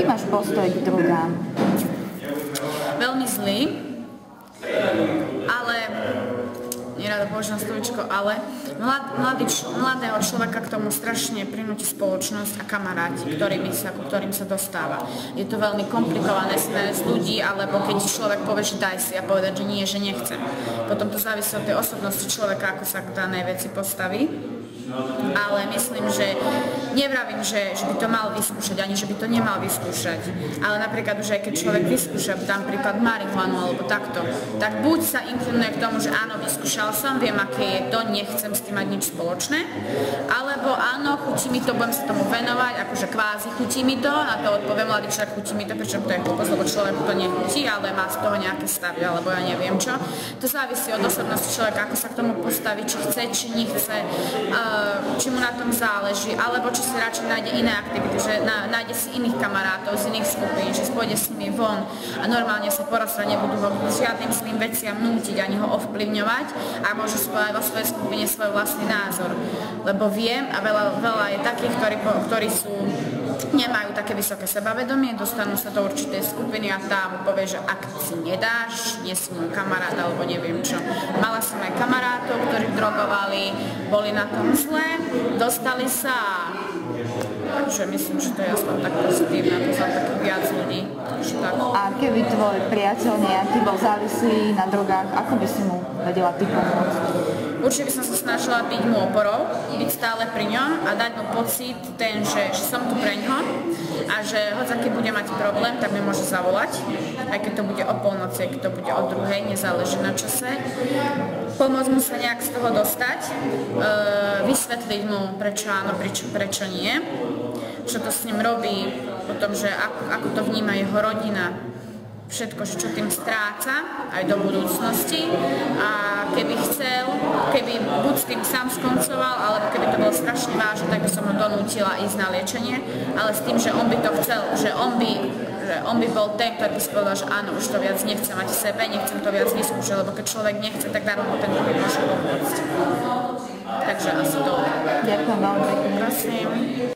Aký máš postoj k drogám? Veľmi zlý, ale nerada používam slovíčko, ale mladého človeka k tomu strašne prinúti spoločnosť a kamaráti, ku ktorým sa dostáva. Je to veľmi komplikované z ľudí, alebo keď človek povie, že daj si a povedať, že nie, že nechcem. Potom to závisí od tej osobnosti človeka, ako sa k danej veci postaví. Ale myslím, že nevravím, že by to mal vyskúšať, ani že by to nemal vyskúšať. Ale napríklad už aj keď človek vyskúša, dám príklad marihuanu alebo takto, tak buď sa inklinuje k tomu, že áno, vyskúšal som, viem, aké je to, nechcem s tým mať nič spoločné, alebo áno, chutí mi to, budem sa tomu venovať, akože kvázi chutí mi to, na to odpoviem mladý človek, chutí mi to, prečo to je hlúposť, lebo človeku to nechutí, ale má z toho nejaké stavy, alebo ja neviem čo. To závisí od osobnosti človeka, ako sa k tomu postaví, či chce, či nechce, či mu na tom záleží, alebo či si radšej nájde iné aktivity, že nájde si iných kamarátov z iných skupín, že pôjde s nimi von a normálne sa porozprávať, nebudú ho žiadnym svojím veciam nútiť ani ho ovplyvňovať a môžu spojať vo svojej skupine svoj vlastný názor. Lebo viem a veľa je takých, ktorí nemajú také vysoké sebavedomie, dostanú sa do určitej skupiny a tá mu povie, že ak si nedáš, nie si môj kamarát alebo neviem čo. Mala som aj kamarátov, ktorí drogovali, boli na tom zlé, dostali sa, takže myslím, že to je aspoň tak pozitívne, to sa takých viac ľudí. Tak. A keby tvoj priateľ nejaký bol závislý na drogách, ako by si mu vedela ty pomôcť? Určite by som sa snažila byť mu oporou, byť stále pri ňom a dať mu pocit ten, že som tu pre ňo a že hoď aký bude mať problém, tak mi môže zavolať, aj keď to bude o polnoci, keď to bude o 2:00, nezáleží na čase. Pomôcť mu sa nejak z toho dostať, vysvetliť mu, prečo áno, prečo nie, čo to s ním robí, potom, že ako to vníma jeho rodina, všetko, čo tým stráca aj do budúcnosti a keby chcel, keby buď s tým sám skoncoval, alebo keby to bolo strašne vážne, tak by som ho donútila ísť na liečenie, ale s tým, že on by to chcel, že on by bol ten, ktorý by si povedal, že áno, už to viac nechcem mať v sebe, nechcem to viac vyskúšať, lebo keď človek nechce, tak darmo ten druhý môže pomôcť. Takže asi to. Ďakujem veľmi pekne. Prosím.